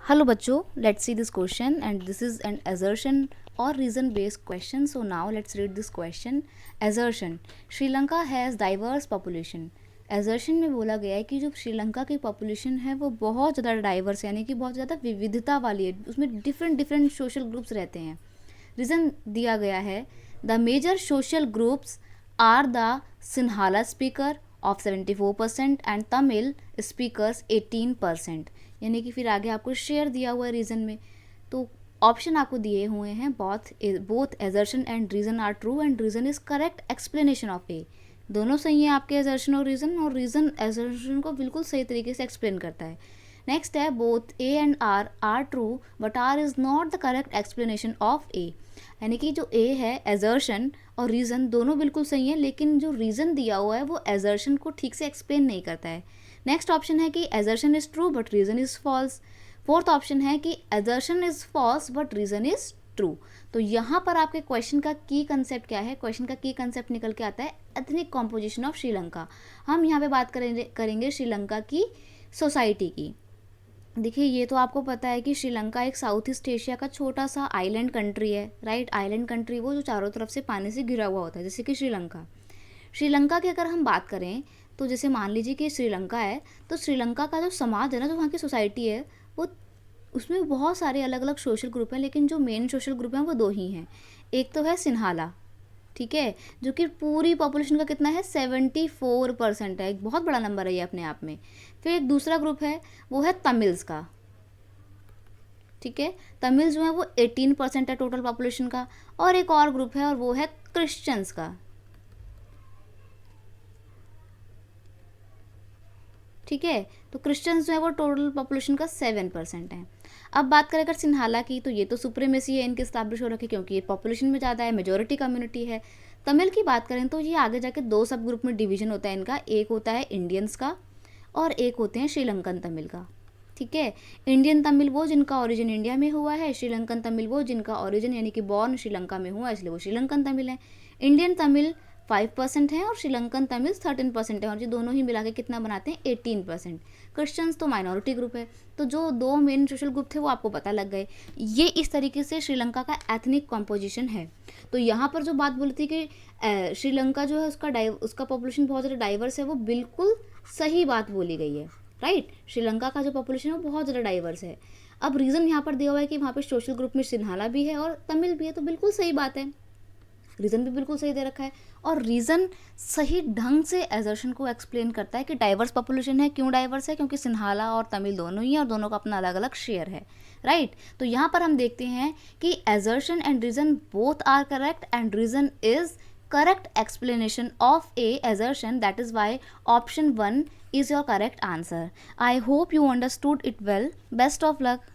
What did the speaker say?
Hello bachcho, let's see this question and this is an assertion or reason based question. So now let's read this question. Assertion: Sri Lanka has diverse population. assertion में बोला गया है कि जो श्रीलंका की population है वो बहुत ज़्यादा डाइवर्स यानी कि बहुत ज़्यादा विविधता वाली है, उसमें डिफरेंट डिफरेंट सोशल ग्रुप्स रहते हैं. रीज़न दिया गया है the major social groups are the Sinhala speaker of 74% and Tamil speakers 18%. यानी कि फिर आगे आपको शेयर दिया हुआ है रीज़न में. तो ऑप्शन आपको दिए हुए हैं both assertion and reason are true and reason is correct explanation of A. दोनों सही है आपके एजर्शन और रीज़न एजर्शन को बिल्कुल सही तरीके से एक्सप्लेन करता है. नेक्स्ट है both A and R true but R is not the correct explanation of A. यानी कि जो ए है एजर्शन और रीज़न दोनों बिल्कुल सही है, लेकिन जो रीज़न दिया हुआ है वो एजर्शन को ठीक से एक्सप्लेन नहीं करता है. नेक्स्ट ऑप्शन है कि assertion is true but reason is false. Fourth option है कि assertion is false but reason is true. तो यहाँ पर आपके क्वेश्चन का की कंसेप्ट क्या है? क्वेश्चन का की कंसेप्ट निकल के आता है एथनिक कॉम्पोजिशन ऑफ श्रीलंका. हम यहाँ पे बात करेंगे श्रीलंका की सोसाइटी की. देखिए, ये तो आपको पता है कि श्रीलंका एक साउथ ईस्ट एशिया का छोटा सा आइलैंड कंट्री है, राइट. आइलैंड कंट्री वो जो चारों तरफ से पानी से घिरा हुआ होता है, जैसे कि श्रीलंका की अगर हम बात करें तो जैसे मान लीजिए कि श्रीलंका है, तो श्रीलंका का जो समाज है ना, जो वहाँ की सोसाइटी है, वो उसमें बहुत सारे अलग अलग सोशल ग्रुप हैं, लेकिन जो मेन सोशल ग्रुप हैं वो दो ही हैं. एक तो है सिन्हाला, ठीक है, जो कि पूरी पॉपुलेशन का कितना है 74% है, एक बहुत बड़ा नंबर है ये अपने आप में. फिर एक दूसरा ग्रुप है, वो है तमिल्स का, ठीक है. तमिल जो है वो 18% है टोटल पॉपुलेशन का. और एक और ग्रुप है और वो है क्रिश्चियंस का, ठीक है. तो क्रिश्चियंस जो है वो टोटल पॉपुलेशन का 7% है. अब बात करें अगर सिन्हाला की, तो ये तो सुप्रीमेसी है इनके स्टैब्लिश हो रखे, क्योंकि ये पॉपुलेशन में ज़्यादा है, मेजोरिटी कम्युनिटी है. तमिल की बात करें तो ये आगे जाके दो सब ग्रुप में डिवीजन होता है इनका. एक होता है इंडियंस का और एक होते हैं श्रीलंकन तमिल का, ठीक है. इंडियन तमिल वो जिनका ओरिजिन इंडिया में हुआ है, श्रीलंकन तमिल वो जिनका ओरिजिन यानी कि बॉर्न श्रीलंका में हुआ, इसलिए वो श्रीलंकन तमिल है. इंडियन तमिल 5% है और श्रीलंकन तमिल 13% है, और ये दोनों ही मिला के कितना बनाते हैं 18%. क्रिश्चियंस तो माइनॉरिटी ग्रुप है. तो जो दो मेन सोशल ग्रुप थे वो आपको पता लग गए. ये इस तरीके से श्रीलंका का एथनिक कॉम्पोजिशन है. तो यहाँ पर जो बात बोली थी कि श्रीलंका जो है उसका पॉपुलेशन बहुत ज़्यादा डाइवर्स है, वो बिल्कुल सही बात बोली गई है, राइट. श्रीलंका का जो पॉपुलेशन है वो बहुत ज़्यादा डाइवर्स है. अब रीज़न यहाँ पर दिया हुआ है कि वहाँ पे सोशल ग्रुप में सिन्हाला भी है और तमिल भी है, तो बिल्कुल सही बात है. रीज़न भी बिल्कुल सही दे रखा है और रीज़न सही ढंग से एजर्शन को एक्सप्लेन करता है कि डाइवर्स पॉपुलेशन है. क्यों डाइवर्स है? क्योंकि सिन्हाला और तमिल दोनों ही है और दोनों का अपना अलग अलग शेयर है, राइट. तो यहाँ पर हम देखते हैं कि assertion and reason both are correct and reason is correct explanation of a assertion. That is why option 1 is your correct answer. I hope you understood it well. Best of luck.